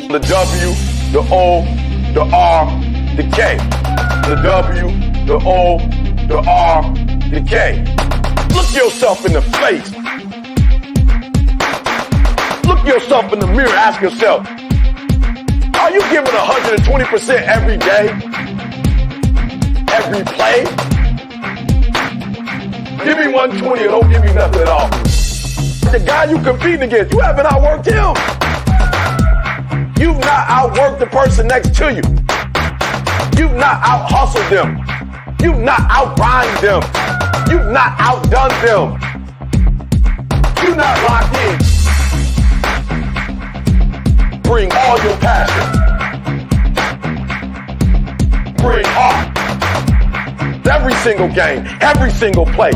The W, the O, the R, the K. The W, the O, the R, the K. Look yourself in the face. Look yourself in the mirror. Ask yourself, are you giving 120% every day? Every play? Give me 120 or don't give me nothing at all. The guy you competing against, you haven't outworked him. You've not outworked the person next to you. You've not out-hustled them. You've not out-grind them. You've not outdone them. You're not locked in. Bring all your passion. Bring heart. Every single game, every single play.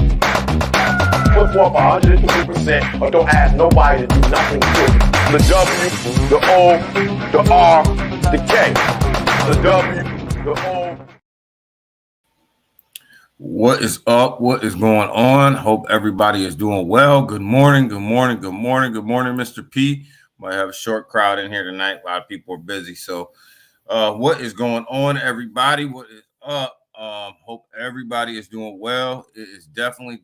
Put forth 120% or don't ask nobody to do nothing to you. The W, the O, the R, the K. The W, the O. What is up? What is going on? Hope everybody is doing well. Good morning, good morning, good morning, good morning, Mr. P. Might have a short crowd in here tonight. A lot of people are busy. So what is going on, everybody? What is up? Hope everybody is doing well. It is definitely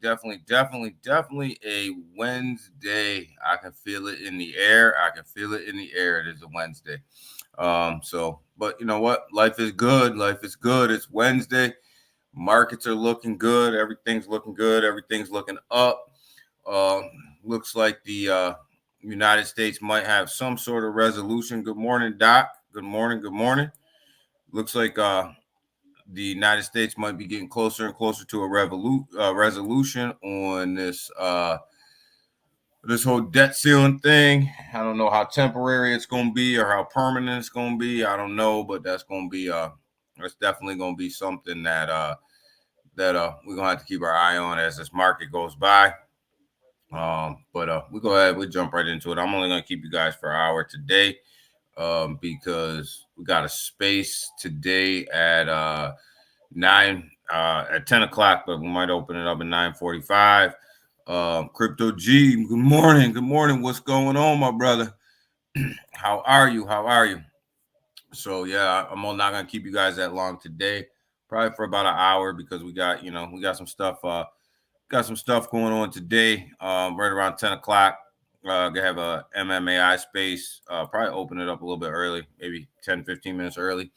a Wednesday. I can feel it in the air. It is a Wednesday. But you know what? Life is good. It's Wednesday. Markets are looking good. Everything's looking good. Everything's looking up. Looks like the United States might have some sort of resolution. Good morning, Doc. Good morning. Looks like the United States might be getting closer and closer to a resolution on this this whole debt ceiling thing. I don't know how temporary it's going to be or how permanent it's going to be. I don't know, but that's going to be that's definitely going to be something that we're going to have to keep our eye on as this market goes by. But we go ahead, we jump right into it. I'm only going to keep you guys for an hour today. Because we got a space today at 10 o'clock, but we might open it up at 9:45. Crypto G, good morning. What's going on, my brother? How are you? So yeah, I'm not gonna keep you guys that long today, probably for about an hour, because we got some stuff going on today. Right around 10 o'clock. Gonna have a MMAI space, probably open it up a little bit early, maybe 10-15 minutes early.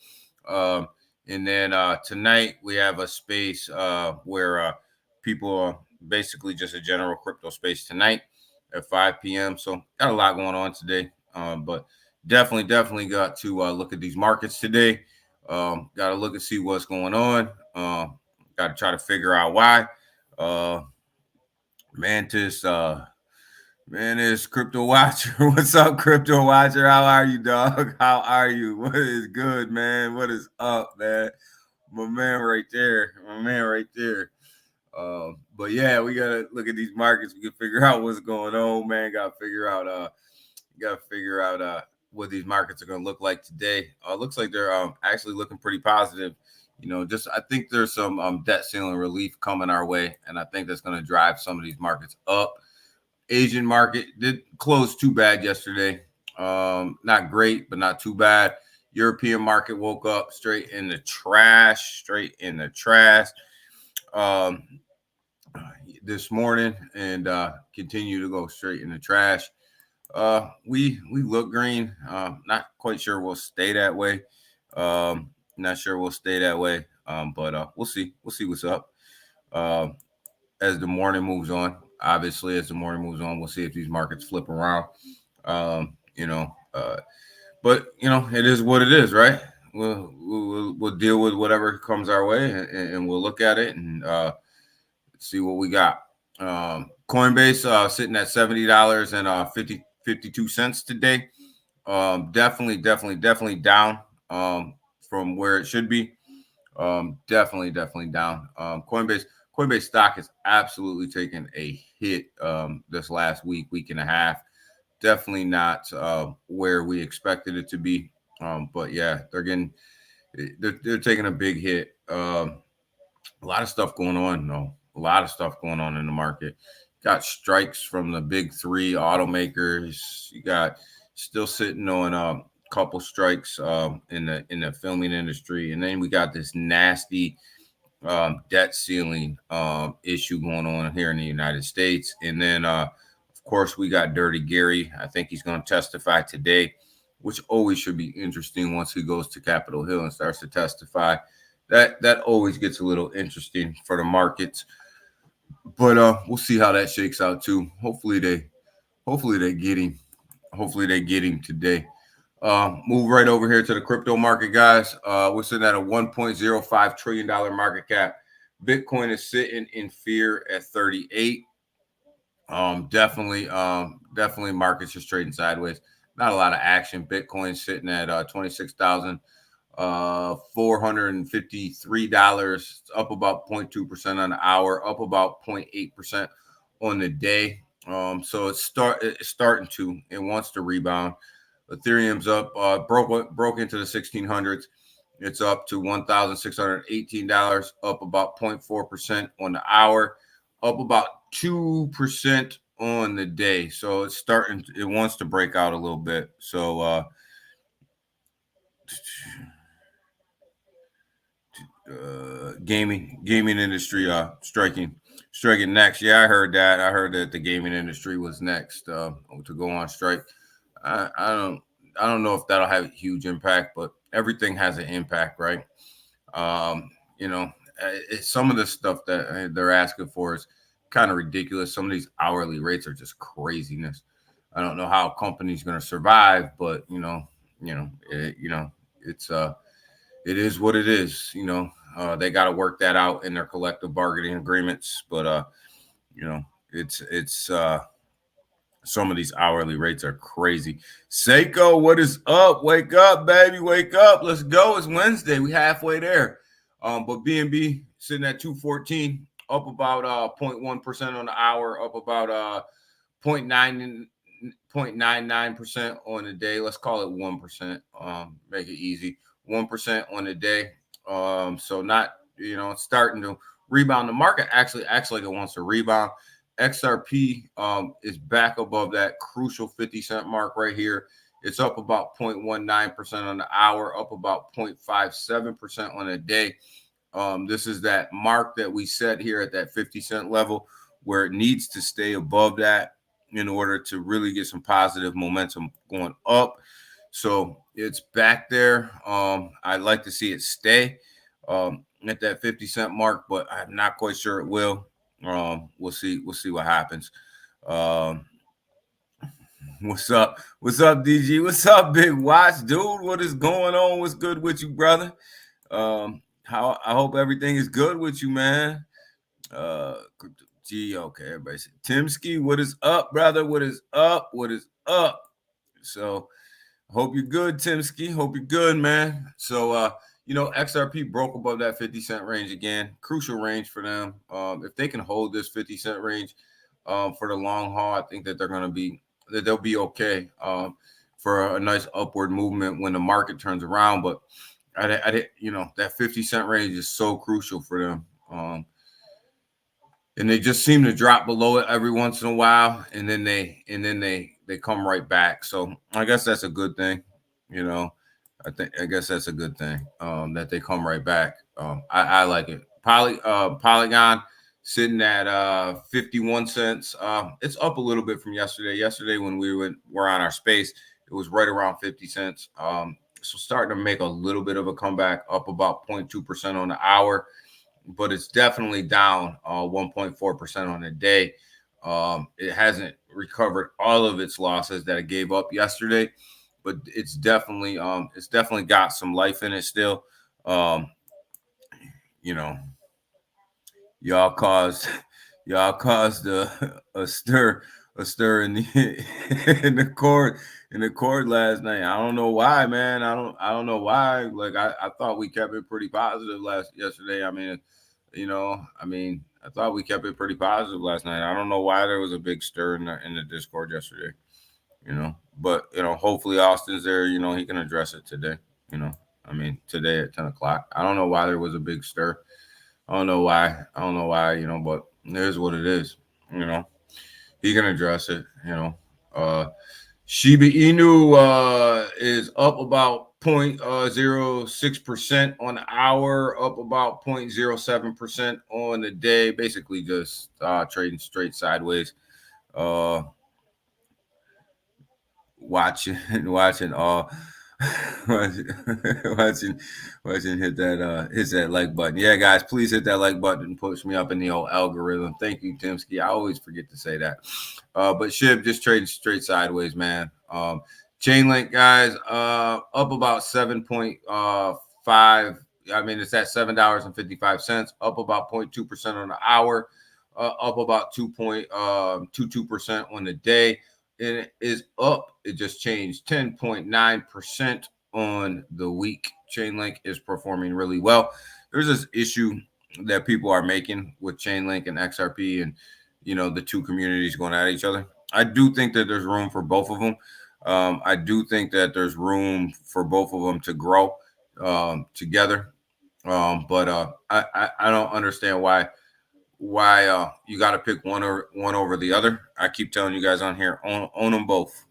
And then tonight we have a space where people are basically just a general crypto space tonight at 5 p.m. So got a lot going on today, but definitely got to look at these markets today. Got to look and see what's going on. Got to try to figure out why. Mantis Crypto Watcher. What's up, Crypto Watcher? How are you, dog? How are you? What is good, man? What is up, man? My man right there. But yeah, we gotta look at these markets. We can figure out what's going on, man. Gotta figure out what these markets are gonna look like today. Looks like they're actually looking pretty positive. I think there's some debt ceiling relief coming our way, and I think that's gonna drive some of these markets up. Asian market did close too bad yesterday. Not great, but not too bad. European market woke up straight in the trash this morning, and continue to go straight in the trash. We look green. Not quite sure we'll stay that way. But we'll see. We'll see what's up as the morning moves on. Obviously, as the morning moves on, we'll see if these markets flip around. But it is what it is, right? We'll deal with whatever comes our way, and we'll look at it and see what we got. Coinbase sitting at $70.52 today. Definitely down from where it should be. Definitely down. Coinbase stock has absolutely taken a hit this last week and a half. Definitely not where we expected it to be. But yeah, they're taking a big hit. A lot of stuff going on though. A lot of stuff going on in the market. Got strikes from the big three automakers. You got still sitting on a couple strikes in the filming industry, and then we got this nasty debt ceiling issue going on here in the United States. And then, of course, we got Dirty Gary. I think he's going to testify today, which always should be interesting once he goes to Capitol Hill and starts to testify. That always gets a little interesting for the markets. But we'll see how that shakes out too. Hopefully they get him. Hopefully they get him today. Move right over here to the crypto market, guys. We're sitting at a $1.05 trillion market cap. Bitcoin is sitting in fear at 38. Definitely markets just trading sideways. Not a lot of action. Bitcoin sitting at $26,453, up about 0.2% on the hour, up about 0.8% on the day. So it's starting to. It wants to rebound. Ethereum's up, broke into the 1600s. It's up to $1,618, up about 0.4% on the hour, up about 2% on the day. So it's starting. It wants to break out a little bit. So gaming industry striking next. Yeah, I heard that. I heard that the gaming industry was next to go on strike. I don't know if that'll have a huge impact, but everything has an impact, right? Some of the stuff that they're asking for is kind of ridiculous. Some of these hourly rates are just craziness. I don't know how a company's going to survive, but it is what it is. They got to work that out in their collective bargaining agreements, but it's some of these hourly rates are crazy. Seiko, what is up? Wake up, baby. Wake up. Let's go. It's Wednesday. We halfway there. But BNB sitting at 214, up about 0.1% on the hour, up about 0.99% on the day. Let's call it 1%. Make it easy. 1% on the day. So not, it's starting to rebound. The market actually acts like it wants to rebound. XRP is back above that crucial 50-cent mark right here. It's up about 0.19% on the hour, up about 0.57% on a day. This is that mark that we set here at that 50-cent level where it needs to stay above that in order to really get some positive momentum going up. So it's back there. I'd like to see it stay at that 50-cent mark, but I'm not quite sure it will. We'll see what happens. What's up, DG? What's up, Big Watch, dude? What is going on? What's good with you, brother? I hope everything is good with you, man. Okay, everybody say Timsky, what is up, brother? What is up? So hope you're good, Timsky. Hope you're good, man. So XRP broke above that 50-cent range again. Crucial range for them. If they can hold this 50-cent range for the long haul, I think that they'll be okay for a nice upward movement when the market turns around. But that 50-cent range is so crucial for them. And they just seem to drop below it every once in a while, and then they come right back. So I guess that's a good thing, I guess that's a good thing that they come right back. I like it. Polygon sitting at 51 cents. It's up a little bit from yesterday. Yesterday when we were on our space, it was right around 50 cents. So starting to make a little bit of a comeback, up about 0.2% on the hour, but it's definitely down 1.4% on the day. It hasn't recovered all of its losses that it gave up yesterday, but it's definitely got some life in it still. Y'all caused a stir in the court last night. I don't know why, man. I don't know why. Like I thought we kept it pretty positive yesterday. I thought we kept it pretty positive last night. I don't know why there was a big stir in the Discord yesterday. But hopefully Austin's there. He can address it today. Today at 10 o'clock. I don't know why there was a big stir. I don't know why. But it is what it is. He can address it. Shiba Inu is up about 0.06% on the hour, up about 0.07% on the day, basically just trading straight sideways. Watching watching watching hit that like button. Yeah, guys, please hit that like button and push me up in the old algorithm. Thank you, Timsky. I always forget to say that. But SHIB just trading straight sideways, man. Chainlink, guys, up about 7.5. I mean, it's at $7.55, up about 0.2% on the hour, up about 2.22% on the day. And it is up. It just changed 10.9% on the week. Chainlink is performing really well. There's this issue that people are making with Chainlink and XRP and, the two communities going at each other. I do think that there's room for both of them. I do think that there's room for both of them to grow together. But I don't understand why you got to pick one over the other. I keep telling you guys on here, own them both.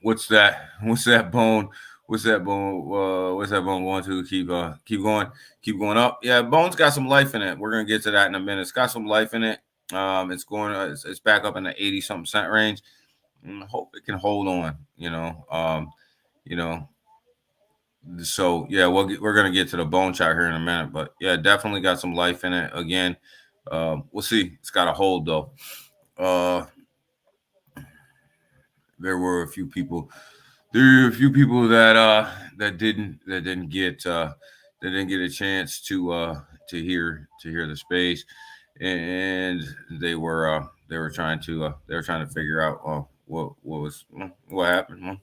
What's that bone? What's that bone going to? Keep going up. Yeah, bone's got some life in it. We're gonna get to that in a minute. It's got some life in it. It's back up in the 80 something cent range. I hope it can hold on. So yeah, we're gonna get to the bone chart here in a minute, but yeah, definitely got some life in it. Again, we'll see. It's got a hold though. There were a few people. There are a few people that didn't get a chance to hear the space, and they were trying to figure out what happened.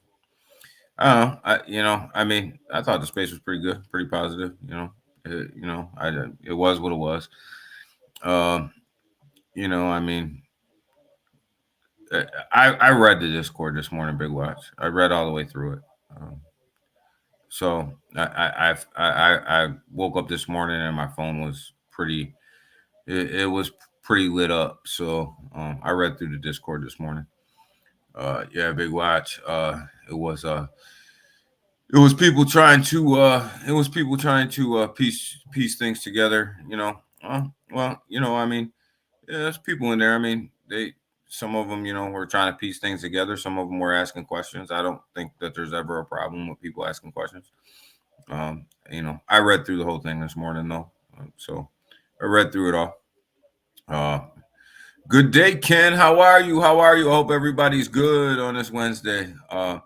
I don't know. I mean, I thought the space was pretty good, pretty positive. It was what it was. I mean, I read the Discord this morning, Big Watch. I read all the way through it. So I woke up this morning and my phone was pretty. It was pretty lit up. So I read through the Discord this morning. Yeah, Big Watch. It was people trying to piece things together. I mean, yeah, there's people in there. I mean, some of them, were trying to piece things together. Some of them were asking questions. I don't think that there's ever a problem with people asking questions. I read through the whole thing this morning though, so I read through it all. Good day, Ken. How are you? I hope everybody's good on this Wednesday. I'll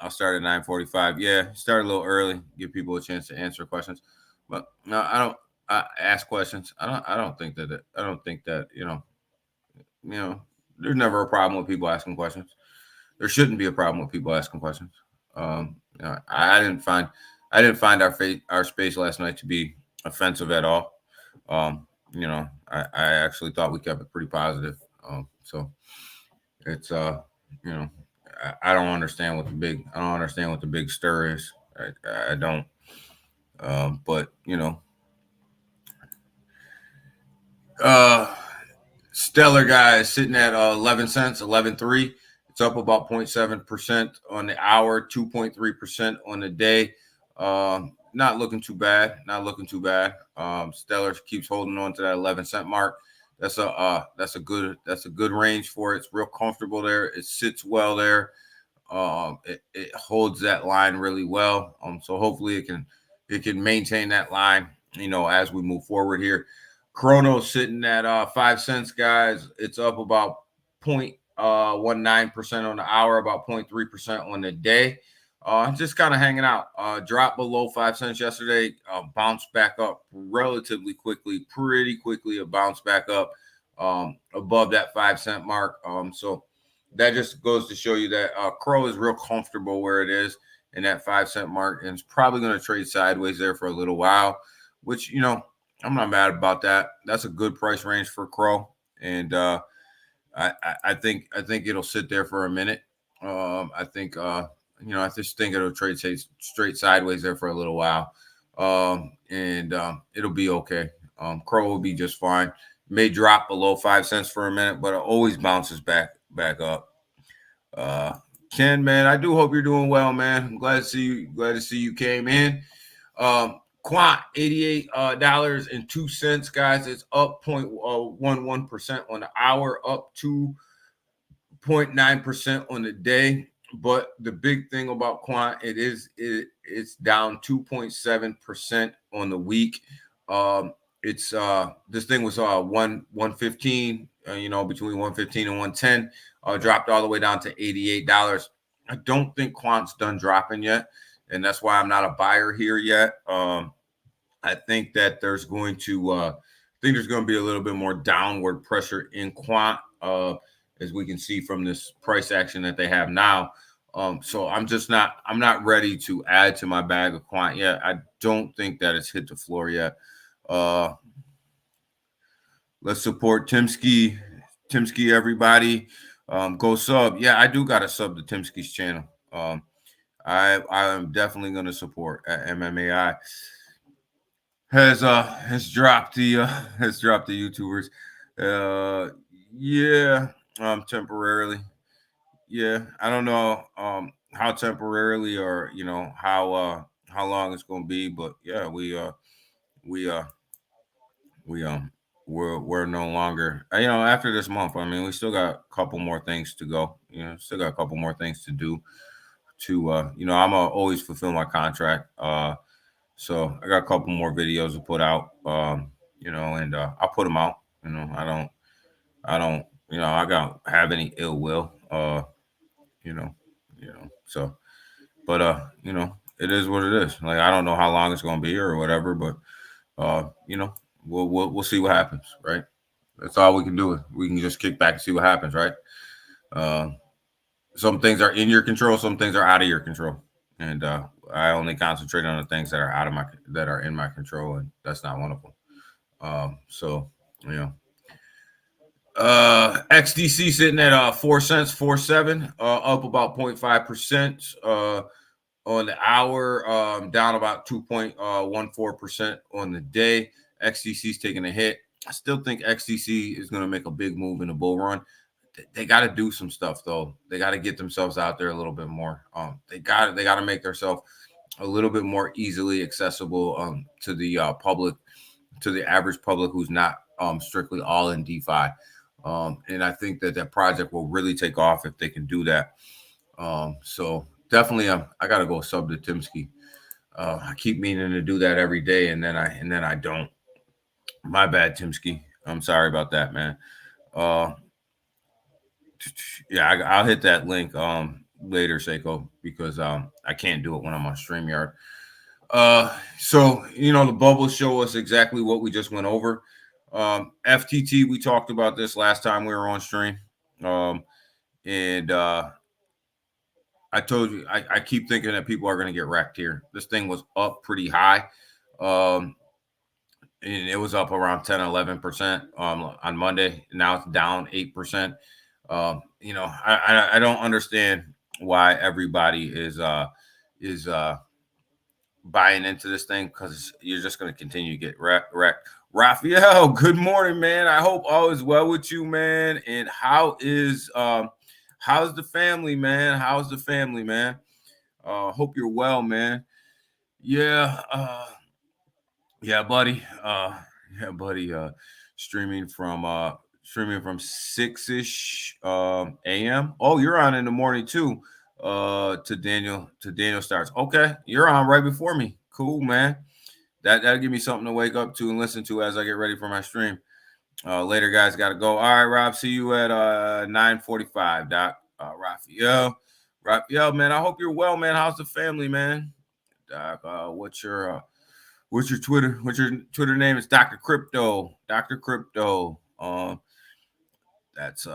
start at 9:45. Yeah, start a little early, give people a chance to answer questions. But no, I ask questions. I don't think that there's never a problem with people asking questions. There shouldn't be a problem with people asking questions. I didn't find our space last night to be offensive at all. I actually thought we kept it pretty positive. So it's I don't understand what the big stir is. I don't. But Stellar guys sitting at 11 cents, 11.3. It's up about 0.7% on the hour, 2.3% on the day. Not looking too bad. Stellar keeps holding on to that 11-cent mark. That's a good range for it. It's real comfortable there. It sits well there. It holds that line really well. So hopefully it can maintain that line, as we move forward here. Chrono's sitting at 5 cents, guys. It's up about 0.19% on the hour, about 0.3% on the day. Just kind of hanging out. Dropped below 5 cents yesterday. Bounced back up relatively quickly, pretty quickly. It bounced back up above that 5 cent mark. So that just goes to show you that Crow is real comfortable where it is in that 5 cent mark, and it's probably going to trade sideways there for a little while, which I'm not mad about that. That's a good price range for Crow, and I think it'll sit there for a minute. I just think it'll trade straight sideways there for a little while. and it'll be okay. Crow will be just fine. May drop below 5 cents for a minute, but it always bounces back up. Ken, man, I do hope you're doing well, man. I'm glad to see you. Glad to see you came in. Quant, $88.02, guys. It's up 0.11% on the hour, up 2.9% on the day. But the big thing about Quant, it's down 2.7% on the week. It's this thing was 115, between 115 and 110, dropped all the way down to $88. I don't think Quant's done dropping yet, and that's why I'm not a buyer here yet. I think that there's going to be a little bit more downward pressure in Quant, as we can see from this price action that they have now. So I'm not ready to add to my bag of Quant yet. I don't think that it's hit the floor yet. Let's support Timsky, everybody. Go sub. Yeah, I do got to sub to Timsky's channel. I am definitely going to support MMAI. Has dropped the YouTubers. Temporarily. Yeah, I don't know how temporarily or how long it's going to be, but yeah, we're no longer, after this month. I mean, we still got a couple more things to go. Still got a couple more things to do. I'm always fulfill my contract. So I got a couple more videos to put out. And I'll put them out. I don't have any ill will. So, but it is what it is. Like, I don't know how long it's going to be or whatever, but we'll see what happens, right? That's all we can do. We can just kick back and see what happens, right? Some things are in your control, some things are out of your control, and I only concentrate on the things that are in my control, and that's not one of them. XDC sitting at 4 cents, 4.7, up about 0.5% on the hour, down about 2.14% on the day. XDC is taking a hit. I still think XDC is going to make a big move in the bull run. They got to do some stuff, though. They got to get themselves out there a little bit more. They got to make themselves a little bit more easily accessible to the public, to the average public who's not strictly all in DeFi. And I think that project will really take off if they can do that. So definitely, I got to go sub to Timsky. I keep meaning to do that every day, and then I don't. My bad, Timsky. I'm sorry about that, man. I'll hit that link later, Seiko, because I can't do it when I'm on StreamYard. So the bubbles show us exactly what we just went over. FTT, we talked about this last time we were on stream. And I told you, I keep thinking that people are going to get wrecked here. This thing was up pretty high. And it was up around 10, 11% on Monday. Now it's down 8%. I don't understand why everybody is buying into this thing, because you're just going to continue to get wrecked. Raphael, good morning, man. I hope all is well with you, man. And how's the family, man? Hope you're well, man. Yeah, buddy. Streaming from 6-ish a.m. Oh, you're on in the morning too. To Daniel starts. Okay, you're on right before me. Cool, man. That'll give me something to wake up to and listen to as I get ready for my stream. Later, guys, gotta go. All right, Rob. See you at 9:45. Doc. Raphael, man. I hope you're well, man. How's the family, man? Doc, what's your Twitter? What's your Twitter name? It's Dr. Crypto. Dr. Crypto. That's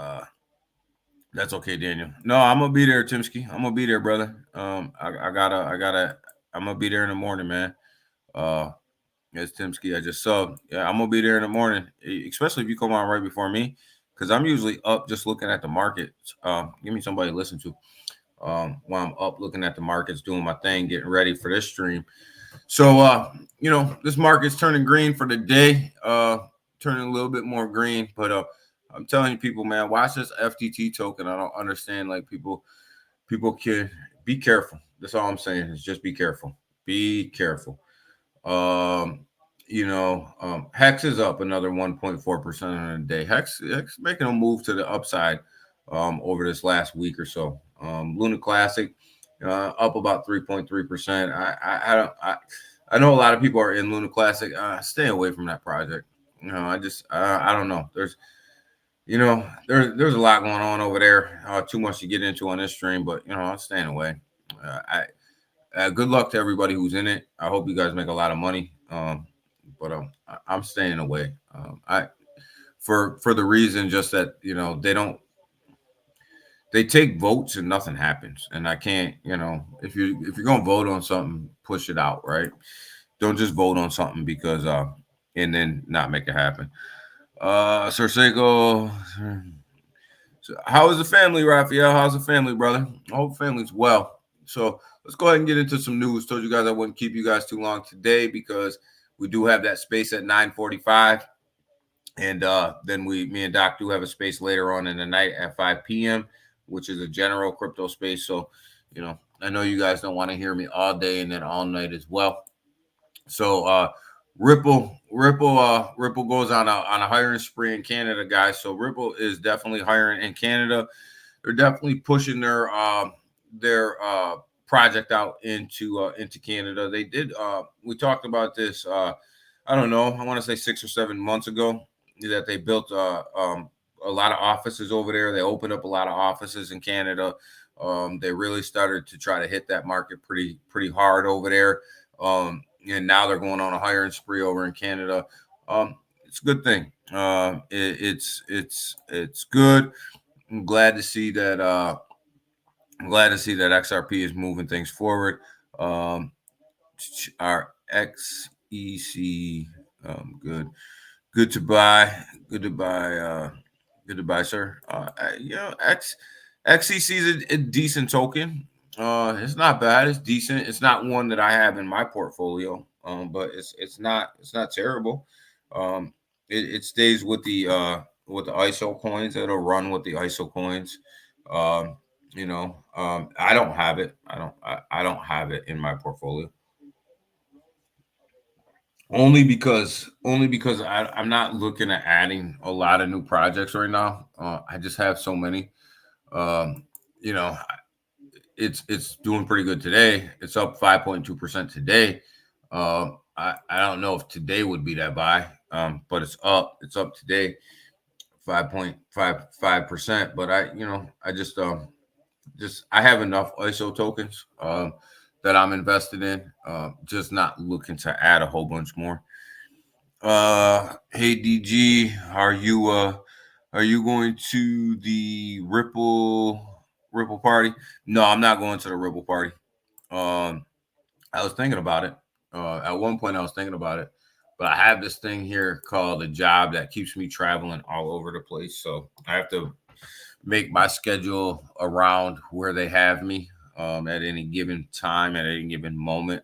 okay, Daniel. No, I'm gonna be there, Timsky. I'm gonna be there, brother. I'm gonna be there in the morning, man. It's Timsky. I just subbed. Yeah, I'm gonna be there in the morning, especially if you come on right before me, because I'm usually up just looking at the markets. Give me somebody to listen to while I'm up looking at the markets, doing my thing, getting ready for this stream. So this market's turning green for the day, turning a little bit more green. But I'm telling you, people, man, watch this FTT token. I don't understand. Like people can be careful. That's all I'm saying is just be careful. Be careful. Hex is up another 1.4% on the day. Hex making a move to the upside over this last week or so. Luna Classic up about 3.3%. I know a lot of people are in Luna Classic. Stay away from that project. I don't know. There's a lot going on over there. Too much to get into on this stream, but I'm staying away. Good luck to everybody who's in it. I hope you guys make a lot of money. But I'm staying away. For the reason just that they take votes and nothing happens, and I can't. If you're gonna vote on something, push it out, right? Don't just vote on something because and then not make it happen. Sir Seiko, so how is the family, Raphael? How's the family, brother? I hope family's well. So let's go ahead and get into some news. Told you guys I wouldn't keep you guys too long today because we do have that space at 9:45, and then me and Doc do have a space later on in the night at 5 p.m., which is a general crypto space. So I know you guys don't want to hear me all day and then all night as well. So Ripple goes on a hiring spree in Canada, guys. So Ripple is definitely hiring in Canada. They're definitely pushing their project out into Canada. They did. We talked about this. I don't know. I want to say 6 or 7 months ago that they built a lot of offices over there. They opened up a lot of offices in Canada. They really started to try to hit that market pretty hard over there. And now they're going on a hiring spree over in Canada. It's a good thing. It's good. I'm glad to see that. XRP is moving things forward. Our XEC, good to buy. Good to buy, sir. XEC is a decent token. It's not bad. It's decent. It's not one that I have in my portfolio, but it's not terrible. It stays with the ISO coins. It'll run with the ISO coins. I don't have it. I don't have it in my portfolio. Only because I'm not looking at adding a lot of new projects right now. I just have so many. It's doing pretty good today. It's up 5.2% today. I don't know if today would be that buy, but it's up. It's up today, 5.55%. But I have enough ISO tokens that I'm invested in. Just not looking to add a whole bunch more. Hey DG, are you going to the Ripple party? No, I'm not going to the Ripple party. I was thinking about it. At one point I was thinking about it, but I have this thing here called a job that keeps me traveling all over the place. So I have to make my schedule around where they have me at any given time, at any given moment.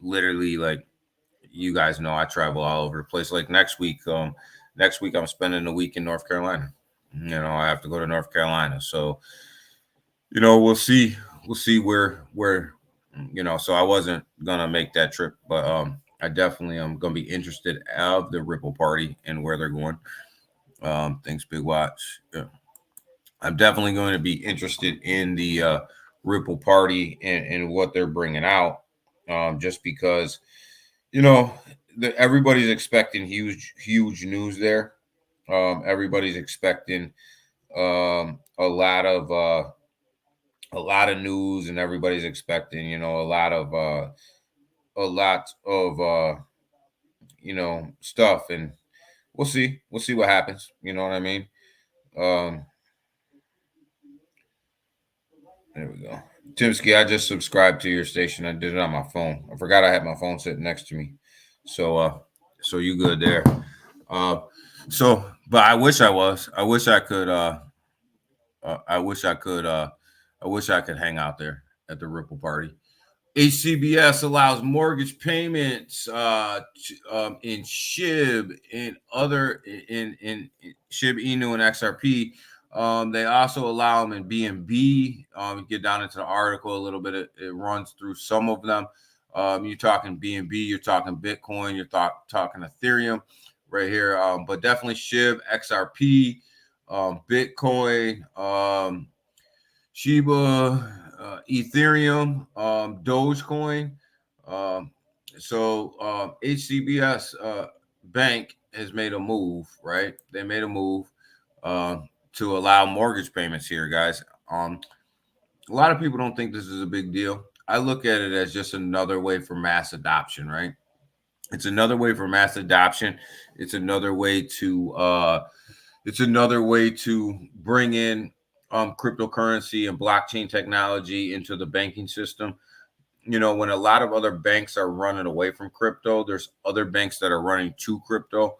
Literally, like, you guys know, I travel all over the place. Like next week I'm spending the week in North Carolina. I have to go to North Carolina. So, we'll see where, so I wasn't going to make that trip, but I definitely am going to be interested of the Ripple party and where they're going. Thanks, Big Watch. Yeah. I'm definitely going to be interested in the Ripple party and what they're bringing out, just because, everybody's expecting huge news there. Everybody's expecting a lot of news, and everybody's expecting, a lot of stuff, and we'll see what happens. You know what I mean? There we go. Timsky, I just subscribed to your station. I did it on my phone. I forgot I had my phone sitting next to me. So you good there. But I wish I was. I wish I could hang out there at the Ripple party. HCBS allows mortgage payments in SHIB and other in SHIB, Inu, and XRP. They also allow them in BNB. Get down into the article a little bit. It runs through some of them. You're talking BNB, you're talking Bitcoin, you're talking Ethereum right here. But definitely SHIB, XRP, Bitcoin, Shiba, Ethereum, Dogecoin. HCBS Bank has made a move, right? They made a move to allow mortgage payments here, guys. A lot of people don't think this is a big deal. I look at it as just another way for mass adoption, right? It's another way for mass adoption. It's another way to bring in cryptocurrency and blockchain technology into the banking system. You know, when a lot of other banks are running away from crypto, there's other banks that are running to crypto.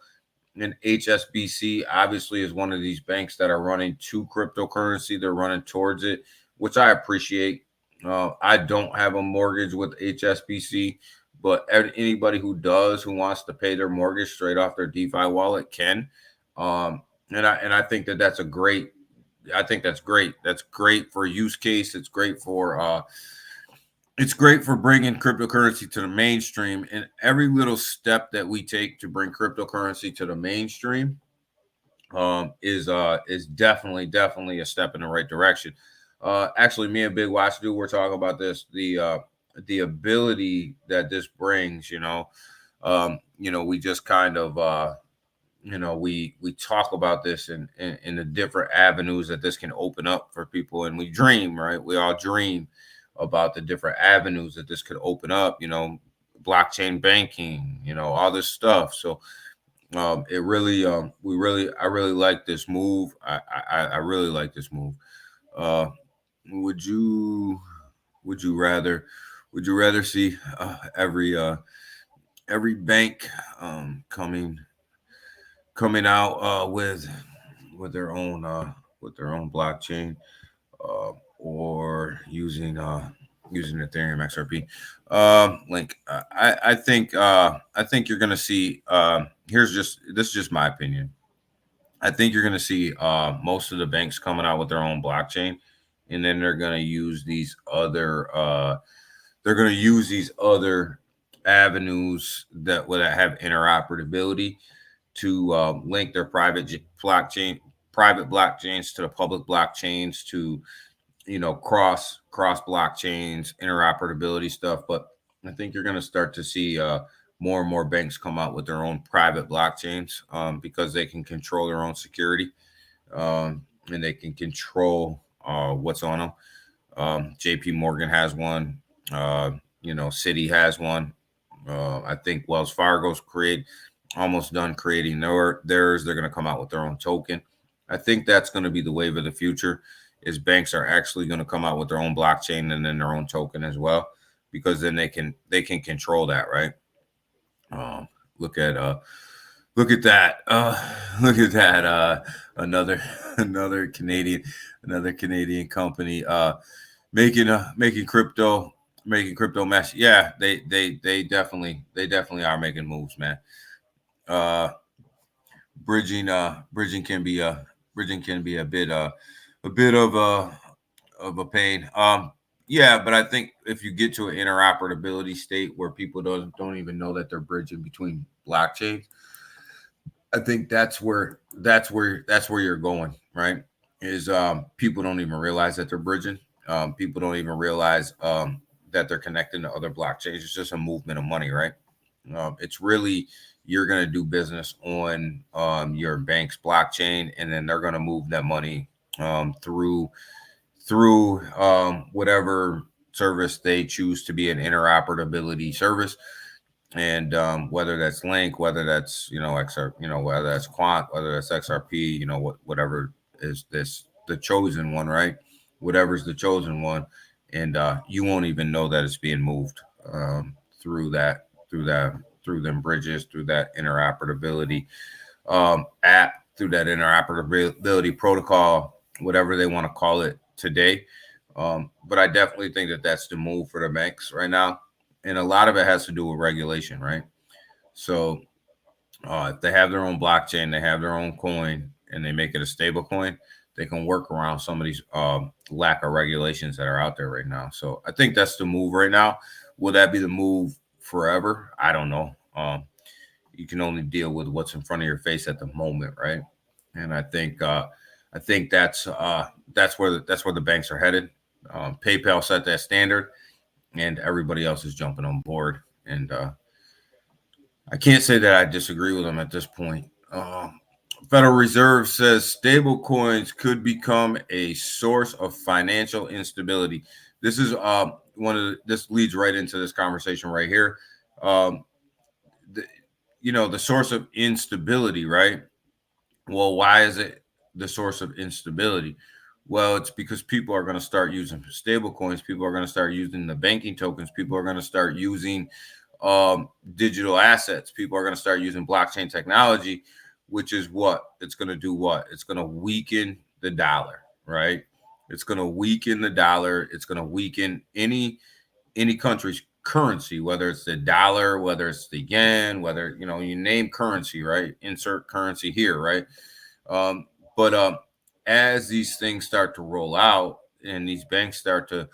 And HSBC obviously is one of these banks that are running to cryptocurrency. They're running towards it, which I appreciate. I don't have a mortgage with HSBC, but anybody who does, who wants to pay their mortgage straight off their DeFi wallet can. And I think that's a great. I think that's great. That's great for use case. It's great for bringing cryptocurrency to the mainstream. And every little step that we take to bring cryptocurrency to the mainstream is definitely a step in the right direction. Actually, me and Big Watch we're talking about this. The ability that this brings. We just kind of. We talk about this in the different avenues that this can open up for people, and we dream, right? We all dream about the different avenues that this could open up, blockchain banking, all this stuff. So I really like this move. I really like this move. Would you rather see every bank coming out with their own blockchain, or using Ethereum XRP link? I think you're gonna see. This is just my opinion. I think you're gonna see most of the banks coming out with their own blockchain, and then they're gonna use these other avenues that have interoperability to link their private blockchains to the public blockchains, to cross blockchains, interoperability stuff. But I think you're going to start to see more and more banks come out with their own private blockchains, because they can control their own security, and they can control what's on them. JP Morgan has one. Citi has one. I think Wells Fargo's almost done creating theirs. They're going to come out with their own token. I think that's going to be the wave of the future, is banks are actually going to come out with their own blockchain and then their own token as well, because then they can control that, right? Look at that. Look at that. Another Canadian company making crypto mesh. Yeah, they definitely are making moves, man. Bridging can be a bit of a pain. Yeah, but I think if you get to an interoperability state where people don't even know that they're bridging between blockchains, I think that's where you're going, right? Is people don't even realize that they're bridging. People don't even realize that they're connecting to other blockchains. It's just a movement of money, right? It's really, you're going to do business on your bank's blockchain, and then they're going to move that money through whatever service they choose to be an interoperability service. And whether that's Link, whether that's XR, whether that's Quant, whether that's XRP, whatever is the chosen one, right? Whatever's the chosen one, and you won't even know that it's being moved through them bridges, through that interoperability app, through that interoperability protocol, whatever they want to call it today. But I definitely think that that's the move for the banks right now. And a lot of it has to do with regulation, right? So if they have their own blockchain, they have their own coin, and they make it a stable coin, they can work around some of these lack of regulations that are out there right now. So I think that's the move right now. Will that be the move forever? I don't know. You can only deal with what's in front of your face at the moment, right? And I think that's where the banks are headed. PayPal set that standard, and everybody else is jumping on board. And I can't say that I disagree with them at this point. Federal Reserve says stable coins could become a source of financial instability. This is this leads right into this conversation right here. The source of instability, right? Well, why is it the source of instability? Well, it's because people are going to start using stable coins. People are going to start using the banking tokens. People are going to start using digital assets. People are going to start using blockchain technology, which is what it's going to do. What it's going to weaken the dollar, right? It's going to weaken the dollar. It's going to weaken any country's currency, whether it's the dollar, whether it's the yen, whether you name currency, right? Insert currency here, right? But as these things start to roll out and these banks start to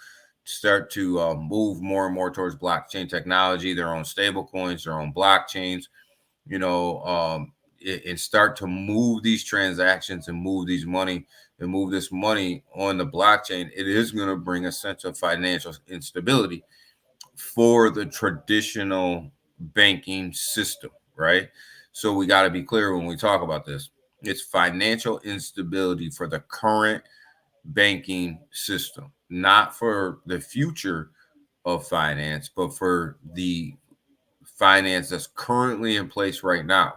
move more and more towards blockchain technology, their own stable coins, their own blockchains, and start to move these transactions and move this money on the blockchain, it is going to bring a sense of financial instability for the traditional banking system, right? So we got to be clear when we talk about this. It's financial instability for the current banking system, not for the future of finance, but for the finance that's currently in place right now.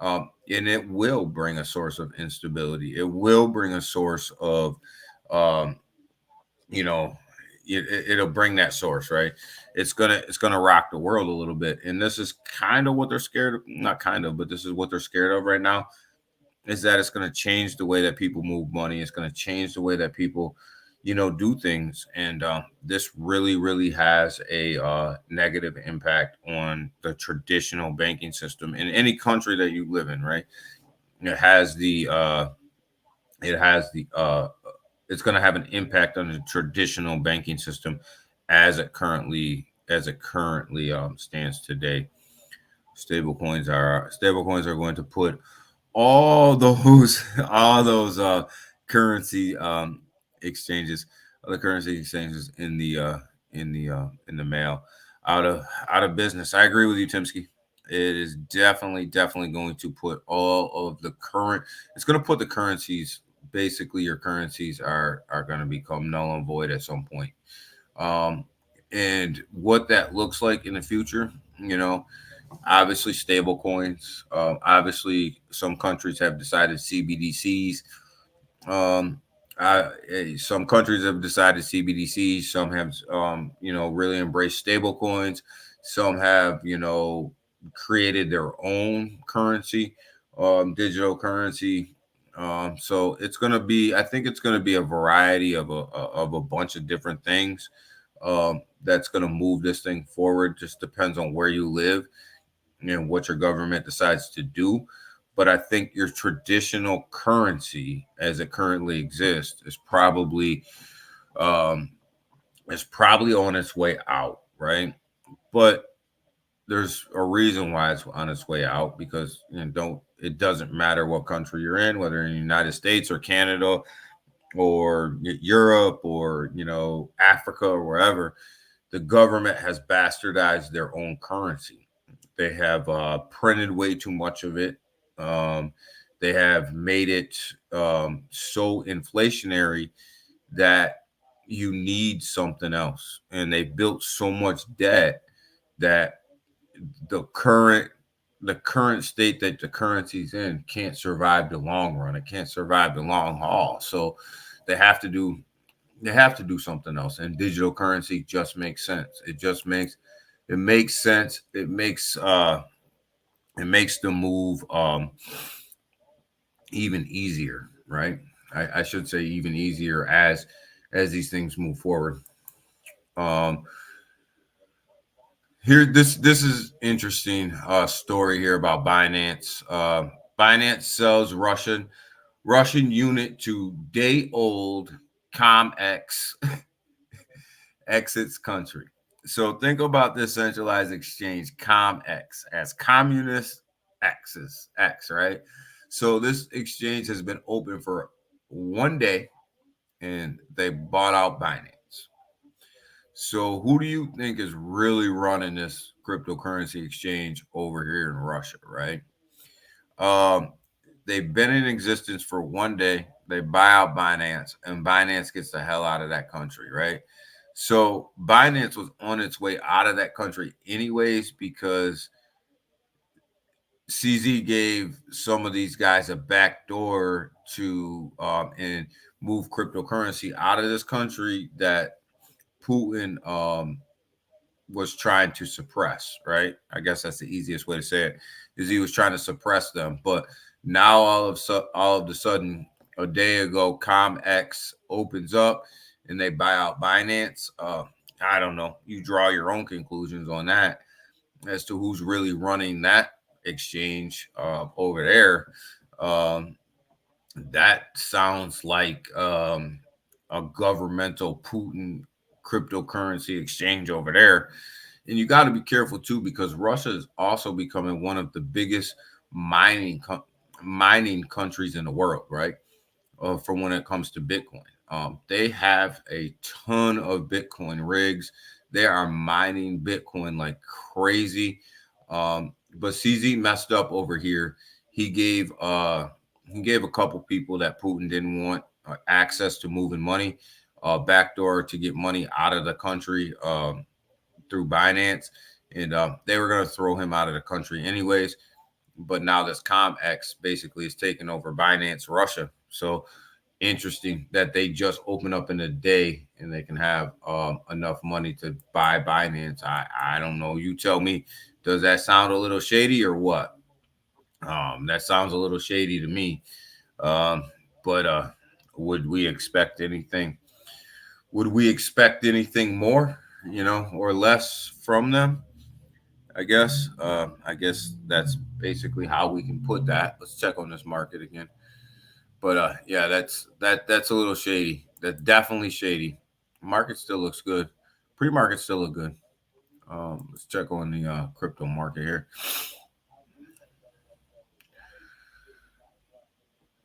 And it will bring a source of instability. It will bring a source of, it'll bring that source, right? It's gonna rock the world a little bit. And this is kind of what they're scared of, not kind of, but this is what they're scared of right now, is that it's going to change the way that people move money. It's going to change the way that people, do things. And this really, really has a negative impact on the traditional banking system in any country that you live in, right? It's going to have an impact on the traditional banking system as it currently stands today. Stablecoins are going to put all those currency exchanges, other currency exchanges in the mail, out of business. I agree with you, Timsky. It is definitely going to put all of the current. It's going to put the currencies. Basically, your currencies are going to become null and void at some point. And what that looks like in the future, obviously stable coins. Obviously, some countries have decided CBDCs. Some countries have decided CBDCs. Some have, really embraced stable coins. Some have, created their own currency, digital currency. So it's going to be, I think it's going to be a variety of a bunch of different things that's going to move this thing forward. Just depends on where you live and what your government decides to do. But I think your traditional currency, as it currently exists, is probably on its way out, right? But there's a reason why it's on its way out, because it doesn't matter what country you're in, whether in the United States or Canada or Europe or Africa or wherever, the government has bastardized their own currency. They have printed way too much of it. They have made it so inflationary that you need something else, and they built so much debt that the current state that the currency's in can't survive the long run. It can't survive the long haul. So they have to do something else. And digital currency just makes sense. It makes sense. It makes the move even easier, right? I should say even easier, as as these things move forward. Here, this is interesting story here about Binance. Binance sells Russian unit to day-old ComEx exits country. So think about this centralized exchange, ComEx, as communist X, right? So this exchange has been open for 1 day, and they bought out Binance. So who do you think is really running this cryptocurrency exchange over here in Russia, right? They've been in existence for 1 day. They buy out Binance, and Binance gets the hell out of that country, right? So Binance was on its way out of that country anyways, because CZ gave some of these guys a backdoor to and move cryptocurrency out of this country that Putin was trying to suppress, right? I guess that's the easiest way to say it, is he was trying to suppress them. But now all of a sudden, a day ago, ComEx opens up and they buy out Binance. I don't know. You draw your own conclusions on that as to who's really running that exchange over there. That sounds like a governmental Putin cryptocurrency exchange over there. And you got to be careful too, because Russia is also becoming one of the biggest mining countries in the world, right? For when it comes to Bitcoin. They have a ton of Bitcoin rigs. They are mining Bitcoin like crazy. But CZ messed up over here. He gave a couple people that Putin didn't want access to moving money, backdoor to get money out of the country through Binance, and they were going to throw him out of the country anyways. But now this ComEx basically is taking over Binance Russia. So interesting that they just open up in a day and they can have enough money to buy Binance. I don't know. You tell me. Does that sound a little shady or what? That sounds a little shady to me. But would we expect anything? Would we expect anything more, or less from them? I guess that's basically how we can put that. Let's check on this market again. But yeah, that's a little shady. That's definitely shady. Market still looks good. Pre-market still look good. Let's check on the crypto market here.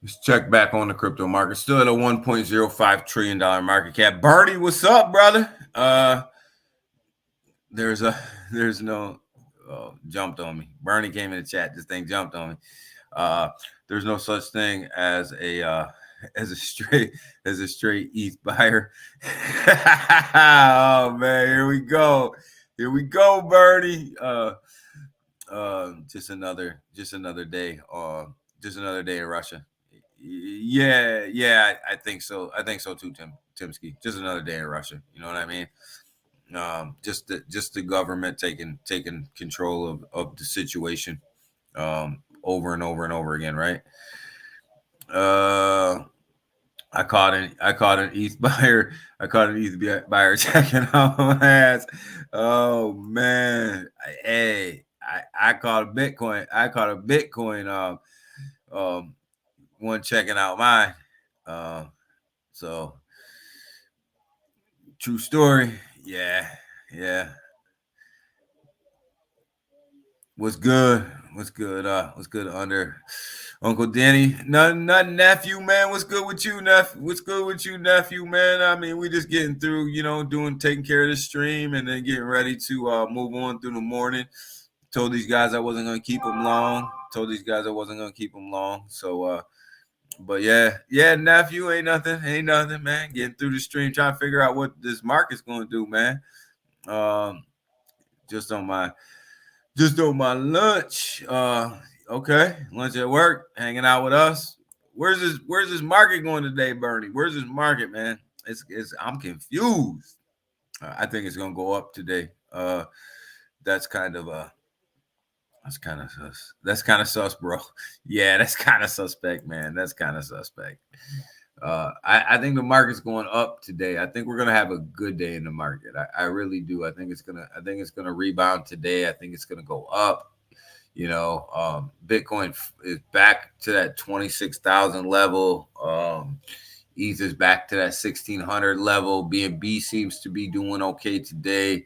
Let's check back on the crypto market. Still at a $1.05 trillion market cap. Bernie, what's up, brother? There's no jumped on me. Bernie came in the chat. This thing jumped on me. There's no such thing as a straight ETH buyer. Oh man, here we go, Bernie. Just another day. Just another day in Russia. Yeah, I think so. I think so too, Timsky. Just another day in Russia. You know what I mean? Just the government taking control of the situation over and over and over again, right? I caught an ETH buyer. I caught an ETH buyer checking out my ass. Oh man, I caught a Bitcoin. One checking out mine. So true story. Yeah. What's good? What's good under Uncle Danny? Nothing, nephew, man. What's good with you, nephew, man? I mean, we just getting through, taking care of the stream and then getting ready to move on through the morning. Told these guys I wasn't gonna keep them long. So but yeah, nephew, ain't nothing, man. Getting through the stream, trying to figure out what this market's gonna do, man. Just on my lunch. Okay, lunch at work, hanging out with us. Where's this market going today, Bernie? Where's this market, man? I'm confused. I think it's gonna go up today. That's kind of sus. That's kind of sus, bro. Yeah, that's kind of suspect, man. That's kind of suspect. I think the market's going up today. I think we're gonna have a good day in the market. I really do. I think it's gonna rebound today. I think it's gonna go up. Bitcoin is back to that 26,000 level. ETH is back to that 1,600 level. BNB seems to be doing okay today.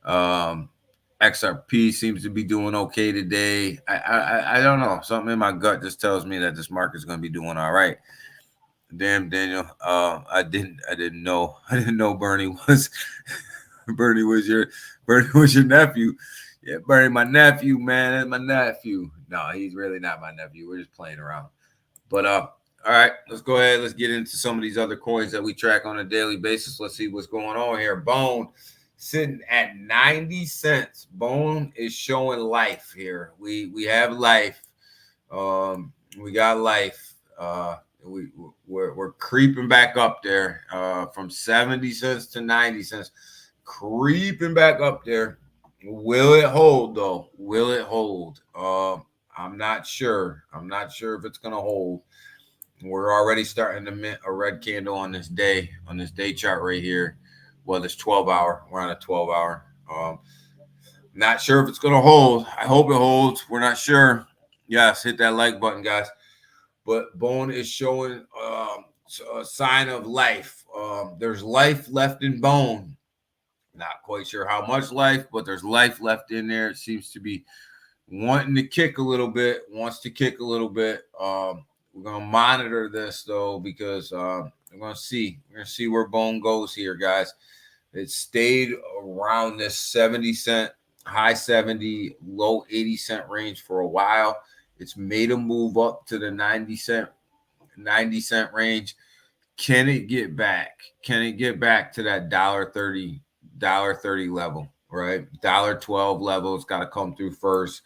XRP seems to be doing okay today. I don't know. Something in my gut just tells me that this market's going to be doing all right. Damn, Daniel. I didn't know Bernie was Bernie was your nephew. Yeah, Bernie, my nephew, man. That's my nephew. No, he's really not my nephew. We're just playing around. But all right, let's go ahead. Let's get into some of these other coins that we track on a daily basis. Let's see what's going on here. Bone sitting at 90 cents. Bone is showing life here. We have life. We got life. We're creeping back up there from 70 cents to 90 cents. Creeping back up there. Will it hold though? Will it hold? I'm not sure. I'm not sure if it's gonna hold. We're already starting to mint a red candle on this day chart right here. Well, this 12-hour. We're on a 12-hour. Not sure if it's gonna hold. I hope it holds. We're not sure. Yes, hit that like button, guys. But Bone is showing a sign of life. There's life left in Bone. Not quite sure how much life, but there's life left in there. It seems to be wanting to kick a little bit. Wants to kick a little bit. We're gonna monitor this though because we're gonna see. We're gonna see where Bone goes here, guys. It stayed around this 70 cent, high 70, low 80 cent range for a while. It's made a move up to the 90 cent range. Can it get back? Can it get back to that $1.30 level, right? $1.12 level. It's got to come through first.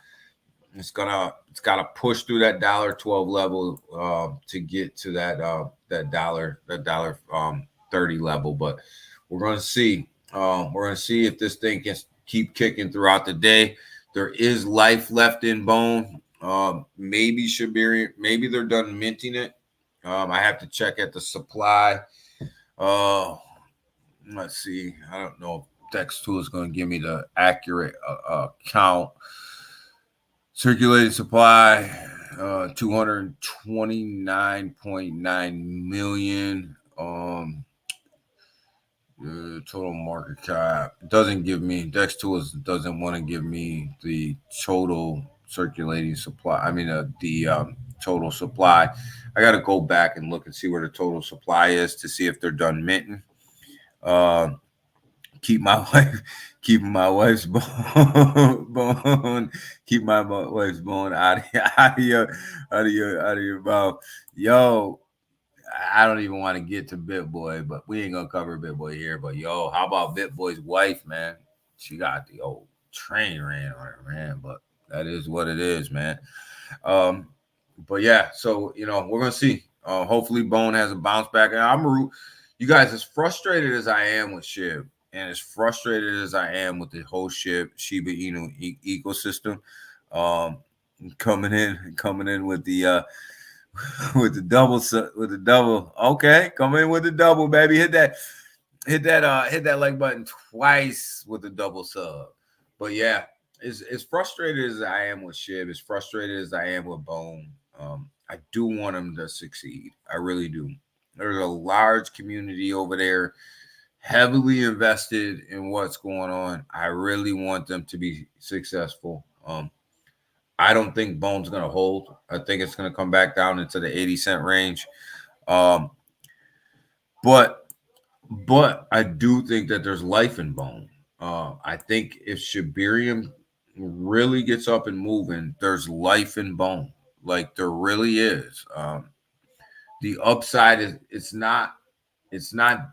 It's got to push through that $1.12 level to get to that $1.30 level. But we're going to see. We're going to see if this thing can keep kicking throughout the day. There is life left in Bone. Maybe Shibarium. Maybe they're done minting it. I have to check at the supply. Let's see. I don't know if DEX2 is going to give me the accurate count. Circulating supply, 229.9 million. Total market cap doesn't give me. DEX2 doesn't want to give me the total circulating supply. I mean the total supply. I got to go back and look and see where the total supply is to see if they're done minting. Keep my wife's bone out of your mouth. Yo, I don't even want to get to BitBoy, but we ain't gonna cover BitBoy here. But yo, how about BitBoy's wife, man? She got the old train ran on her, man. But that is what it is, man. But yeah, so we're gonna see. Hopefully Bone has a bounce back. And you guys, as frustrated as I am with SHIB, and as frustrated as I am with the whole Shiba Inu ecosystem, coming in with the double. Okay, come in with the double, baby. Hit that like button twice with the double sub. But yeah, as frustrated as I am with SHIB, as frustrated as I am with Bone, I do want them to succeed. I really do. There's a large community over there, heavily invested in what's going on. I really want them to be successful. I don't think Bone's going to hold. I think it's going to come back down into the 80 cent range. But I do think that there's life in Bone. I think if Shibarium really gets up and moving, there's life in Bone. Like there really is. The upside is it's not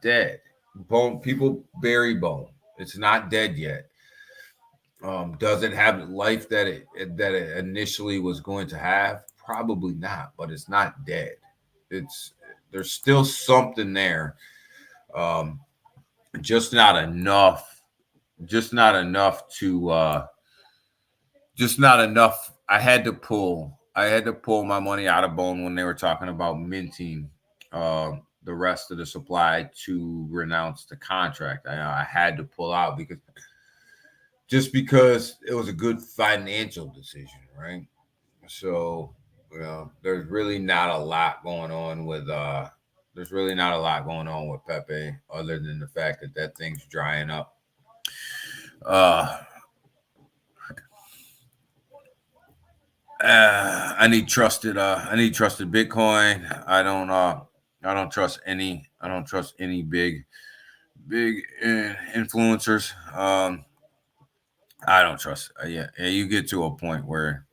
dead. Bone, people bury Bone. It's not dead yet. Does it have the life that it initially was going to have? Probably not, but it's not dead. There's still something there. Just not enough to I had to pull my money out of Bone when they were talking about minting the the rest of the supply to renounce the contract. I had to pull out because it was a good financial decision, right? So, there's really not a lot going on with Pepe other than the fact that thing's drying up. I need trusted Bitcoin. I don't trust any big influencers. I don't trust. Yeah, you get to a point where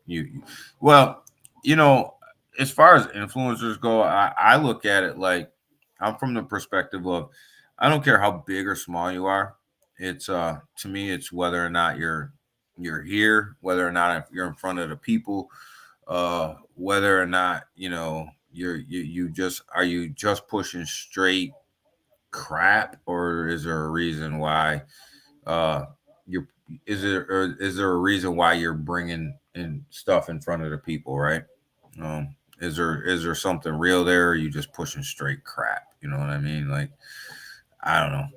as far as influencers go, I look at it like I'm from the perspective of I don't care how big or small you are. It's to me, it's whether or not you're here, whether or not you're in front of the people, whether or not you just pushing straight crap, or is there a reason why you're is there a reason why you're bringing in stuff in front of the people, right? Is there something real there, or are you just pushing straight crap? You know what I mean? Like, I don't know,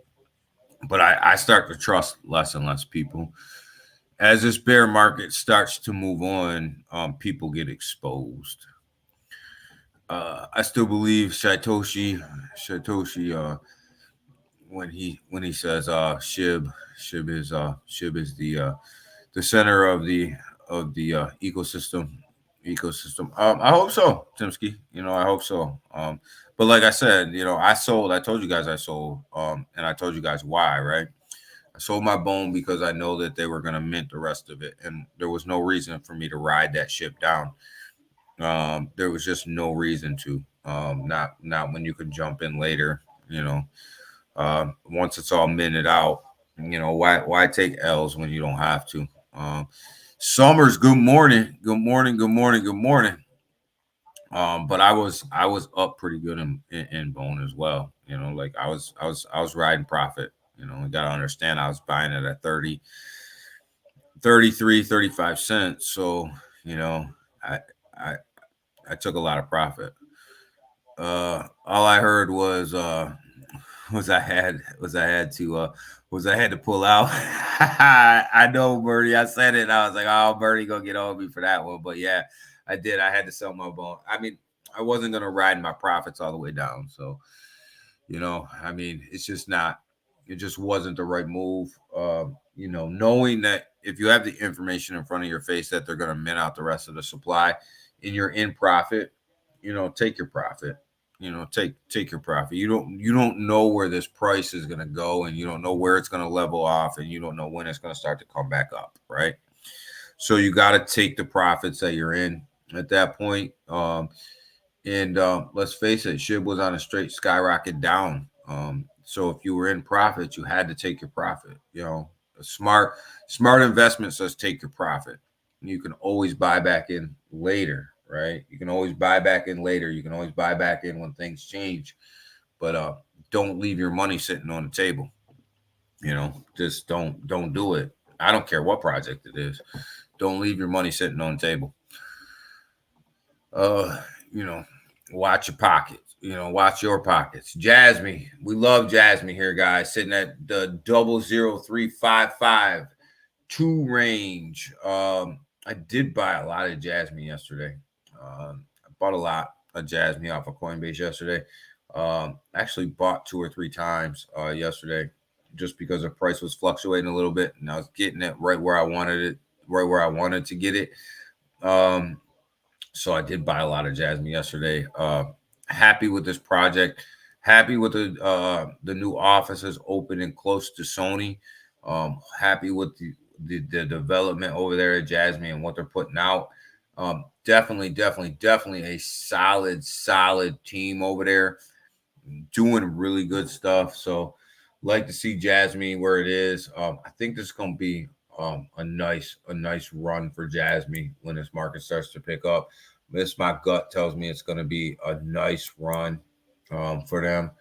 but I start to trust less and less people as this bear market starts to move on. People get exposed. I still believe Satoshi when he says SHIB is the center of the ecosystem. I hope so, Timsky. I hope so. But like I said, I told you guys I sold, and I told you guys why, right? I sold my bone because I know that they were going to mint the rest of it, and there was no reason for me to ride that ship down. There was just no reason to. Not when you could jump in later. Once it's all minted out, why take L's when you don't have to? Summers, good morning. But I was up pretty good in bone as well. Like I was riding profit. You got to understand, I was buying it at 30, 33, 35 cents. So, I took a lot of profit. All I heard was I had to pull out. I know, Bertie. I said it. I was like, oh, Bertie gonna get on me for that one. But yeah, I did. I had to sell my bone. I mean, I wasn't gonna ride my profits all the way down. So, it just wasn't the right move. Knowing that if you have the information in front of your face that they're gonna mint out the rest of the supply and you're in profit, take your profit. Take your profit. You don't know where this price is going to go, and you don't know where it's going to level off, and you don't know when it's going to start to come back up, right? So you got to take the profits that you're in at that point. Let's face it, SHIB was on a straight skyrocket down. So if you were in profit, you had to take your profit. A smart investment says take your profit. You can always buy back in later. Right? You can always buy back in later. You can always buy back in when things change, but don't leave your money sitting on the table. Just don't do it. I don't care what project it is. Don't leave your money sitting on the table. Watch your pockets. Watch your pockets. Jasmine, we love Jasmine here, guys. Sitting at the 00355 range. I did buy a lot of Jasmine yesterday. I bought a lot of Jasmine off of Coinbase yesterday. Actually bought 2 or 3 times yesterday just because the price was fluctuating a little bit, and I was getting it right where I wanted to get it. So I did buy a lot of Jasmine yesterday. Happy with this project. Happy with the new offices opening close to Sony. Happy with the development over there at Jasmine and what they're putting out. Definitely a solid team over there doing really good stuff. So like to see Jasmine where it is. I think this is going to be a nice run for Jasmine when this market starts to pick up. My gut tells me it's going to be a nice run for them.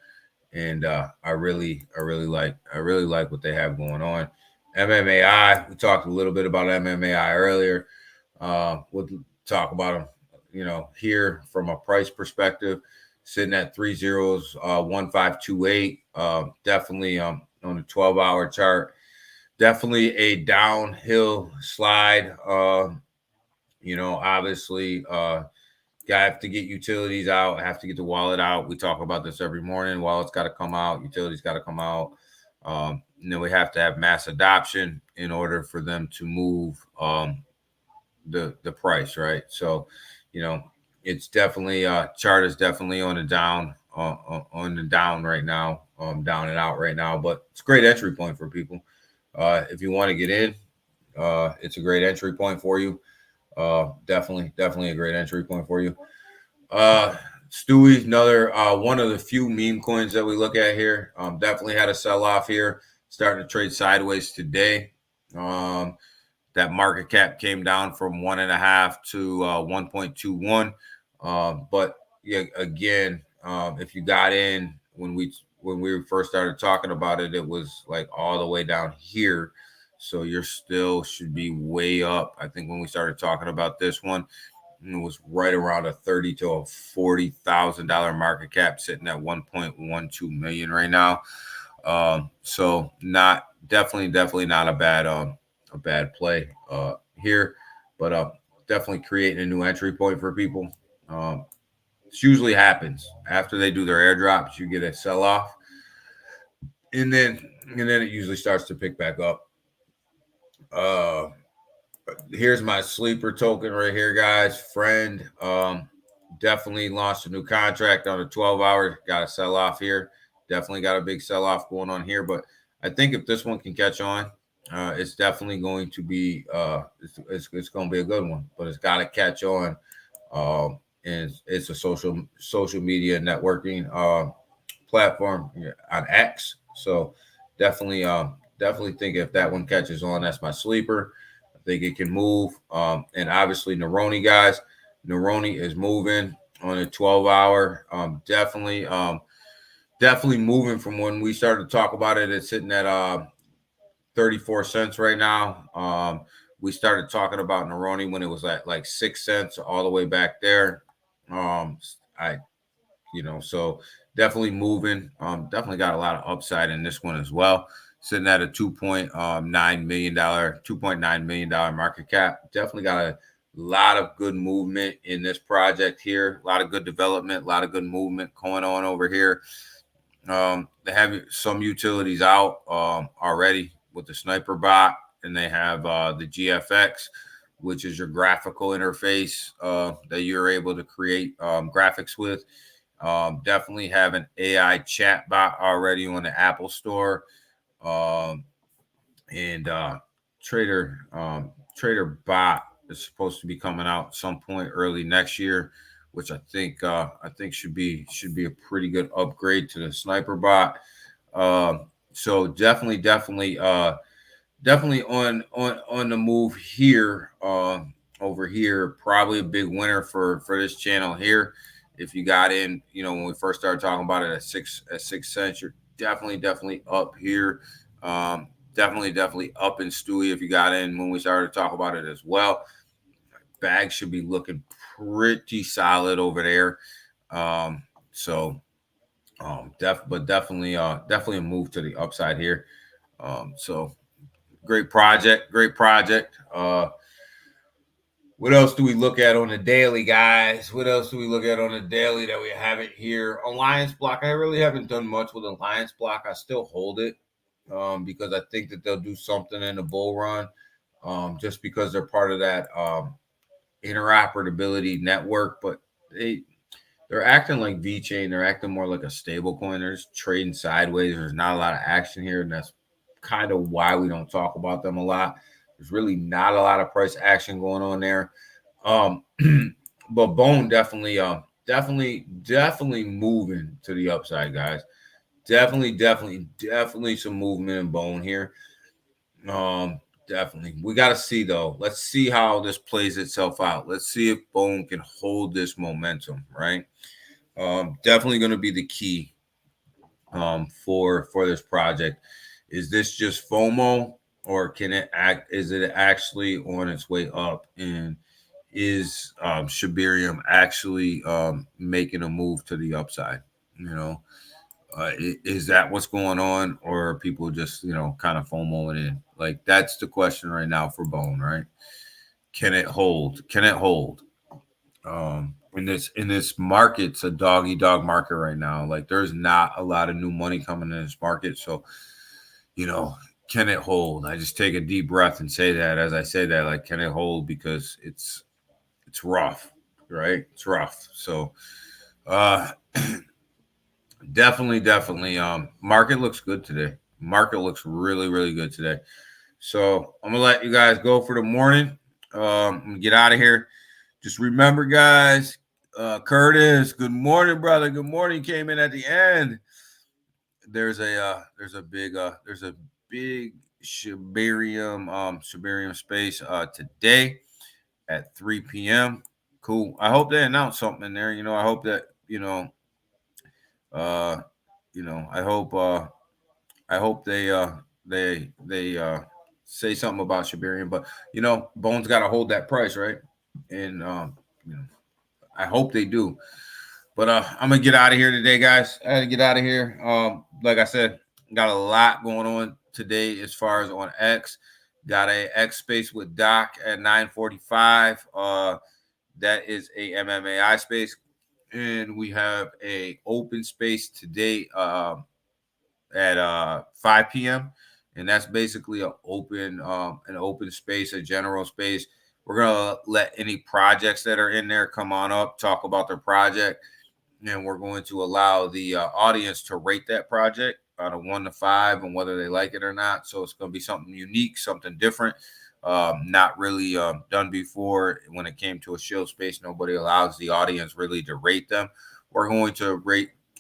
And I really like what they have going on. MMAI, we talked a little bit about MMAI earlier. We'll talk about them, here from a price perspective. sitting at 301528. Definitely on the 12-hour chart. Definitely a downhill slide. Obviously, have to get utilities out, have to get the wallet out. We talk about this every morning. Wallets got to come out, utilities got to come out. And then we have to have mass adoption in order for them to move the price, right? So, it's definitely chart is definitely on the down right now, down and out right now. But it's a great entry point for people. If you want to get in, it's a great entry point for you. Definitely a great entry point for you. Stewie, another one of the few meme coins that we look at here. Definitely had a sell-off here, starting to trade sideways today. That market cap came down from 1.5 to 1.21. But yeah, again, if you got in when we first started talking about it, it was like all the way down here. So you're still should be way up. I think when we started talking about this one, it was right around a $30,000 to a $40,000 market cap, sitting at 1.12 million right now. So definitely not a bad play here, but definitely creating a new entry point for people. This usually happens after they do their airdrops. You get a sell off, and then it usually starts to pick back up. Here's my sleeper token right here, guys. Friend, definitely launched a new contract on a 12-hour. Got a sell off here. Definitely got a big sell off going on here. But I think if this one can catch on, it's definitely going to be it's going to be a good one. But it's got to catch on. And it's a social media networking platform on X. So definitely think if that one catches on, that's my sleeper. I think it can move. And obviously Neroni, guys. Neroni is moving on a 12-hour. Definitely moving from when we started to talk about it. It's sitting at 34 cents right now. We started talking about Neroni when it was at like 6 cents all the way back there. So definitely moving. Definitely got a lot of upside in this one as well. Sitting at a $2.9 million market cap. Definitely got a lot of good movement in this project here. A lot of good development, a lot of good movement going on over here. They have some utilities out already with the Sniper Bot, and they have the GFX, which is your graphical interface that you're able to create graphics with. Definitely have an AI chat bot already on the Apple Store. And Trader Bot is supposed to be coming out some point early next year, which I think should be a pretty good upgrade to the Sniper Bot. So definitely on the move here. Over here, probably a big winner for this channel here. If you got in, when we first started talking about it at 6 cents, you're definitely up here. Definitely up in Stewie if you got in when we started to talk about it as well. Bag should be looking pretty solid over there. Definitely a move to the upside here. So great project. What else do we look at on the daily, guys? What else do we look at on the daily that we haven't here? Alliance Block, I really haven't done much with Alliance Block. I still hold it because I think that they'll do something in the bull run just because they're part of that interoperability network. But they're acting like VeChain. They're acting more like a stable coin. They're just trading sideways. There's not a lot of action here, and that's kind of why we don't talk about them a lot. There's really not a lot of price action going on there. But Bone definitely moving to the upside, guys. Definitely some movement in Bone here. Definitely. We got to see, though. Let's see how this plays itself out. Let's see if Bone can hold this momentum, right? Definitely going to be the key for this project. Is this just FOMO? Or can it act? Is it actually on its way up? And is Shibarium actually making a move to the upside? You know, is that what's going on, or are people just, you know, kind of FOMOing in? Like, that's the question right now for Bone, right? Can it hold? Can it hold? In this market, it's a dog eat dog market right now. Like, there's not a lot of new money coming in this market. So, you know, can it hold? I just take a deep breath and say that. As I say that, like, can it hold? Because it's rough, right? It's rough. So definitely market looks good today. Market looks really, really good today. So I'm gonna let you guys go for the morning. I'm gonna get out of here. Just remember, guys, Curtis, good morning, brother. Good morning. Came in at the end. There's a big Shibarium space today at 3 p.m. Cool. I hope they announce something in there. You know, I hope that, I hope they say something about Shibarium, but you know, Bones got to hold that price, right? And you know, I hope they do. But I'm gonna get out of here today, guys. I had to get out of here. Like I said, got a lot going on today as far as on X. Got a X space with Doc at 9:45. That is a MMAI space, and we have a open space today at 5 p.m. And that's basically an open space, a general space. We're gonna let any projects that are in there come on up, talk about their project, and we're going to allow the audience to rate that project out of 1 to 5 and whether they like it or not. So it's going to be something unique, something different, not really done before. When it came to a show space, nobody allows the audience really to rate them. We're going to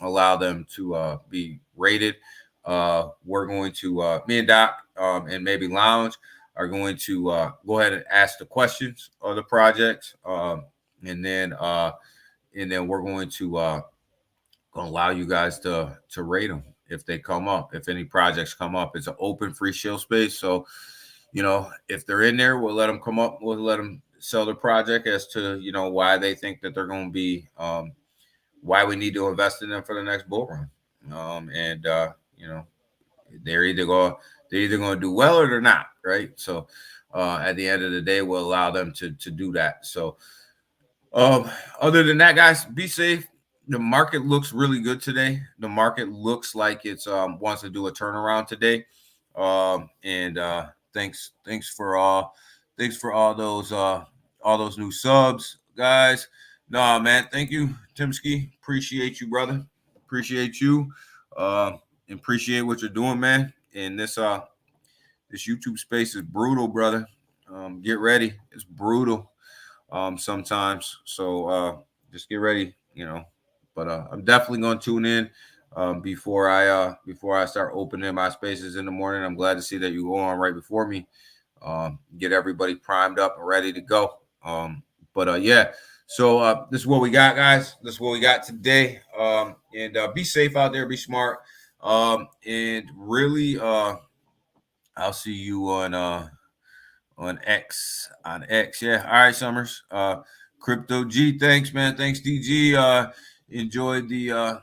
allow them to be rated. We're going to, me and Doc and maybe Lounge are going to go ahead and ask the questions of the projects, and then we're going to allow you guys to rate them if they come up. If any projects come up, it's an open free show space. So, you know, if they're in there, we'll let them come up. We'll let them sell the project as to, you know, why they think that they're going to be, why we need to invest in them for the next bull run. You know, they're either going to do well or they're not, right? So at the end of the day, we'll allow them to do that. So other than that, guys, be safe. The market looks really good today. The market looks like it's wants to do a turnaround today. Thanks for all those new subs, guys. No, man, thank you, Timsky. Appreciate you, brother. Appreciate you. Appreciate what you're doing, man. And this YouTube space is brutal, brother. Get ready. It's brutal sometimes. So just get ready, you know. But I'm definitely going to tune in before I start opening my spaces in the morning. I'm glad to see that you go on right before me. Get everybody primed up and ready to go. Yeah. So this is what we got, guys. This is what we got today. And be safe out there. Be smart. And really, I'll see you on X. Yeah. All right, Summers. Crypto G. Thanks, man. Thanks, DG. Enjoyed the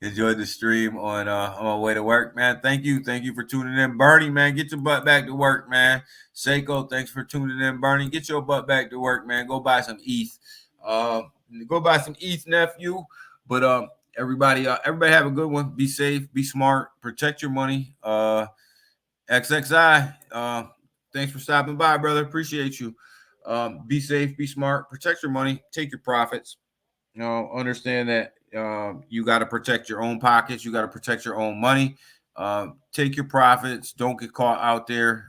enjoyed the stream on my way to work, man. Thank you for tuning in. Bernie, man, get your butt back to work, man. Seiko, thanks for tuning in. Bernie, get your butt back to work, man. Go buy some ETH. Go buy some ETH, nephew. But everybody have a good one. Be safe, be smart, protect your money. XXI, thanks for stopping by, brother. Appreciate you. Be safe, be smart, protect your money, take your profits. You know, understand that you got to protect your own pockets. You got to protect your own money. Take your profits. Don't get caught out there.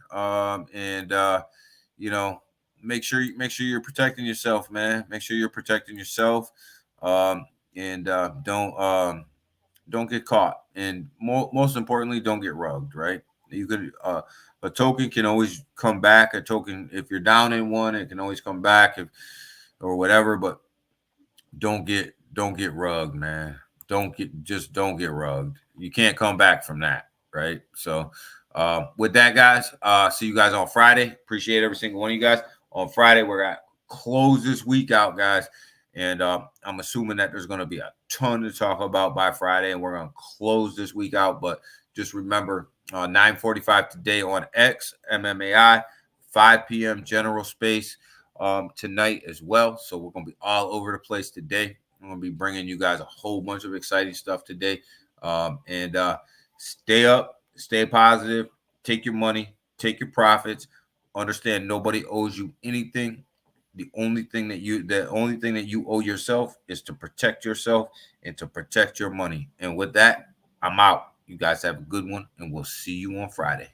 You know, make sure you're protecting yourself, man. Make sure you're protecting yourself. Don't get caught. And most importantly, don't get rugged. Right? You could a token can always come back. A token, if you're down in one, it can always come back or whatever. But don't get rugged, man. Don't get rugged. You can't come back from that, right? So with that, guys, see you guys on Friday. Appreciate every single one of you guys. on Friday. We're going to close this week out, guys. And I'm assuming that there's going to be a ton to talk about by Friday, and we're going to close this week out. But just remember, 9:45 today on X, MMAI, 5 p.m. general space tonight as well. So we're going to be all over the place today. I'm going to be bringing you guys a whole bunch of exciting stuff today. And stay up, stay positive, take your money, take your profits. Understand nobody owes you anything. The only thing that you owe yourself is to protect yourself and to protect your money. And with that, I'm out. You guys have a good one, and we'll see you on Friday.